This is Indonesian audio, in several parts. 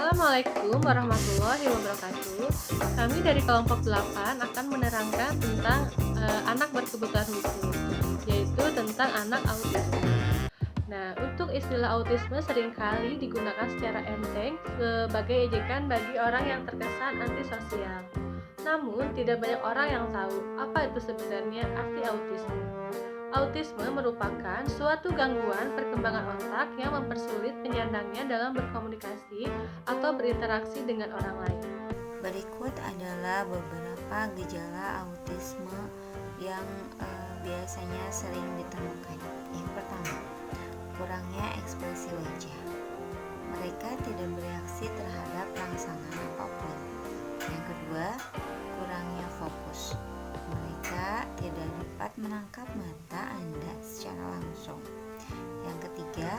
Assalamualaikum warahmatullahi wabarakatuh. Kami dari kelompok 8 akan menerangkan tentang anak berkebutuhan khusus, yaitu tentang anak autisme. Nah, untuk istilah autisme seringkali digunakan secara enteng sebagai ejekan bagi orang yang terkesan antisosial. Namun, tidak banyak orang yang tahu apa itu sebenarnya arti autisme. Autisme merupakan suatu gangguan perkembangan otak yang mempersulit penyandangnya dalam berkomunikasi atau berinteraksi dengan orang lain. Berikut adalah beberapa gejala autisme yang biasanya sering ditemukan. Yang pertama, kurangnya ekspresi wajah. Mereka tidak bereaksi terhadap rangsangan apapun. Yang kedua, kurangnya fokus. Mereka tidak dapat menangkap mata Anda secara langsung. Yang ketiga,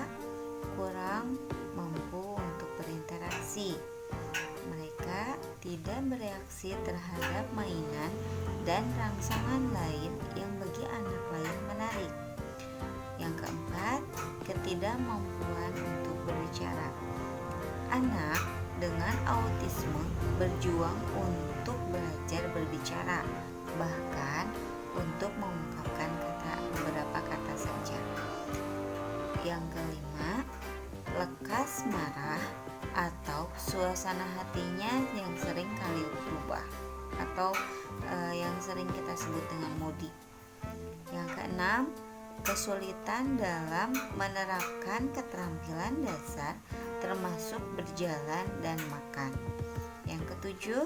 kurang mampu untuk berinteraksi. Mereka tidak bereaksi terhadap mainan dan rangsangan lain yang bagi anak lain menarik. Yang keempat, ketidakmampuan untuk berbicara. Anak dengan autisme berjuang untuk belajar berbicara, bahkan untuk mengungkapkan beberapa kata saja. Yang kelima, lekas marah atau suasana hatinya yang sering kali berubah atau yang sering kita sebut dengan moody. Yang keenam, kesulitan dalam menerapkan keterampilan dasar termasuk berjalan dan makan. Yang ketujuh,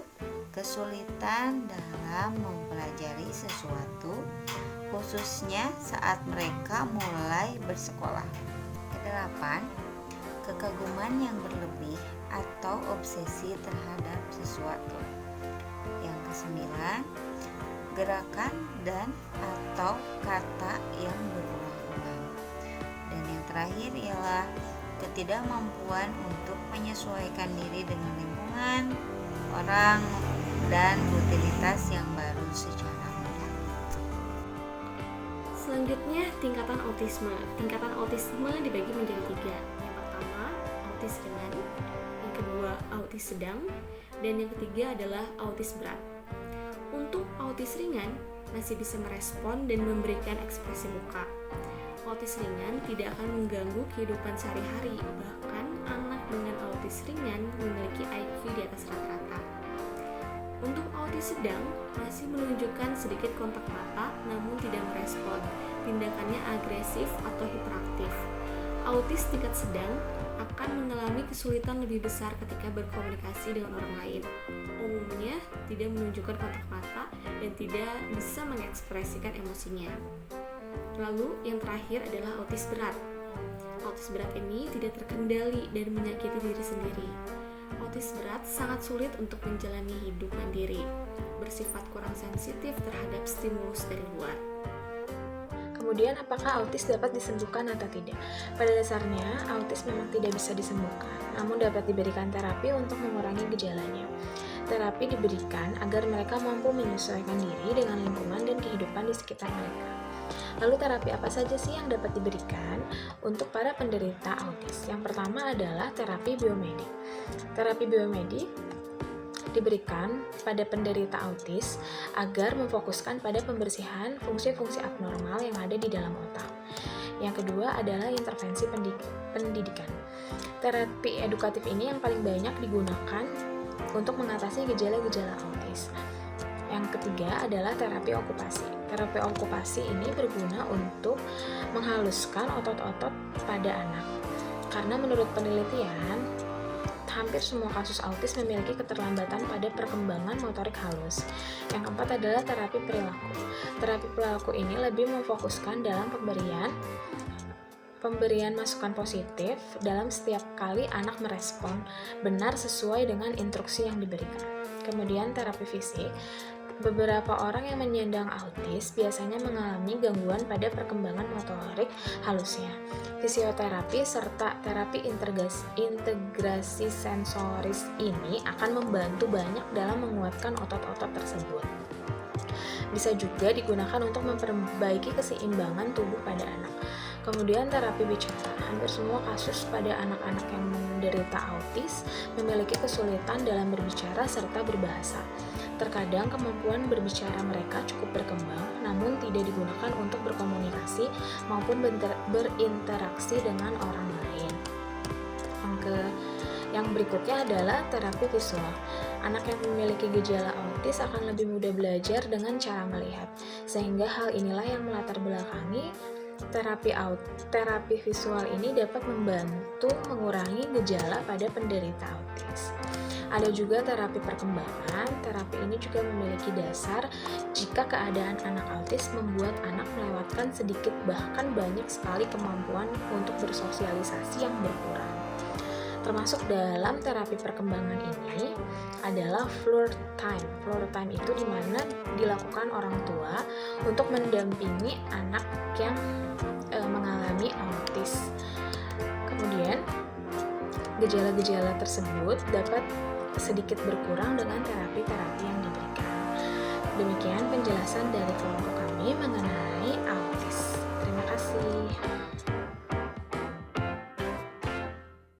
kesulitan dalam mempelajari sesuatu, khususnya saat mereka mulai bersekolah. Kedelapan, kekaguman yang berlebih atau obsesi terhadap sesuatu. Yang kesembilan, gerakan dan atau kata yang berulang-ulang. Dan yang terakhir ialah ketidakmampuan untuk menyesuaikan diri dengan lingkungan, orang, dan rutinitas yang baru secara mudah. Selanjutnya, tingkatan autisme. Tingkatan autisme dibagi menjadi 3. Yang pertama, autis ringan. Yang kedua, autis sedang. Dan yang ketiga adalah autis berat. Untuk autis ringan, masih bisa merespon dan memberikan ekspresi muka. Autis ringan tidak akan mengganggu kehidupan sehari-hari. Bahkan, anak dengan autis ringan memiliki IQ di atas rata-rata. Untuk autis sedang, masih menunjukkan sedikit kontak mata namun tidak merespon. Tindakannya agresif atau hiperaktif. Autis tingkat sedang akan mengalami kesulitan lebih besar ketika berkomunikasi dengan orang lain. Umumnya tidak menunjukkan kontak mata dan tidak bisa mengekspresikan emosinya. Lalu yang terakhir adalah autis berat. Autis berat ini tidak terkendali dan menyakiti diri sendiri. Autis berat sangat sulit untuk menjalani hidup mandiri, bersifat kurang sensitif terhadap stimulus dari luar. Kemudian, apakah autis dapat disembuhkan atau tidak? Pada dasarnya, autis memang tidak bisa disembuhkan, namun dapat diberikan terapi untuk mengurangi gejalanya. Terapi diberikan agar mereka mampu menyesuaikan diri dengan lingkungan dan kehidupan di sekitar mereka. Lalu terapi apa saja sih yang dapat diberikan untuk para penderita autis? Yang pertama adalah terapi biomedik. Terapi biomedik diberikan pada penderita autis agar memfokuskan pada pembersihan fungsi-fungsi abnormal yang ada di dalam otak. Yang kedua adalah intervensi pendidikan. Terapi edukatif ini yang paling banyak digunakan untuk mengatasi gejala-gejala autis. Yang ketiga adalah terapi okupasi. Terapi okupasi ini berguna untuk menghaluskan otot-otot pada anak. Karena menurut penelitian, hampir semua kasus autis memiliki keterlambatan pada perkembangan motorik halus. Yang keempat adalah terapi perilaku. Terapi perilaku ini lebih memfokuskan dalam pemberian masukan positif dalam setiap kali anak merespon benar sesuai dengan instruksi yang diberikan. Kemudian terapi fisik. Beberapa orang yang menyandang autis biasanya mengalami gangguan pada perkembangan motorik halusnya. Fisioterapi serta terapi integrasi sensoris ini akan membantu banyak dalam menguatkan otot-otot tersebut. Bisa juga digunakan untuk memperbaiki keseimbangan tubuh pada anak. Kemudian terapi bicara. Hampir semua kasus pada anak-anak yang menderita autis memiliki kesulitan dalam berbicara serta berbahasa. Terkadang kemampuan berbicara mereka cukup berkembang, namun tidak digunakan untuk berkomunikasi maupun berinteraksi dengan orang lain. Yang berikutnya adalah terapi visual. Anak yang memiliki gejala autis akan lebih mudah belajar dengan cara melihat, sehingga hal inilah yang melatar belakangi terapi visual ini dapat membantu mengurangi gejala pada penderita autis. Ada juga terapi perkembangan. Terapi ini juga memiliki dasar jika keadaan anak autis membuat anak melewatkan sedikit bahkan banyak sekali kemampuan untuk bersosialisasi yang berkurang. Termasuk dalam terapi perkembangan ini adalah floor time. Floor time itu dimana dilakukan orang tua untuk mendampingi anak yang mengalami autis. Kemudian gejala-gejala tersebut dapat sedikit berkurang dengan terapi-terapi yang diberikan. Demikian penjelasan dari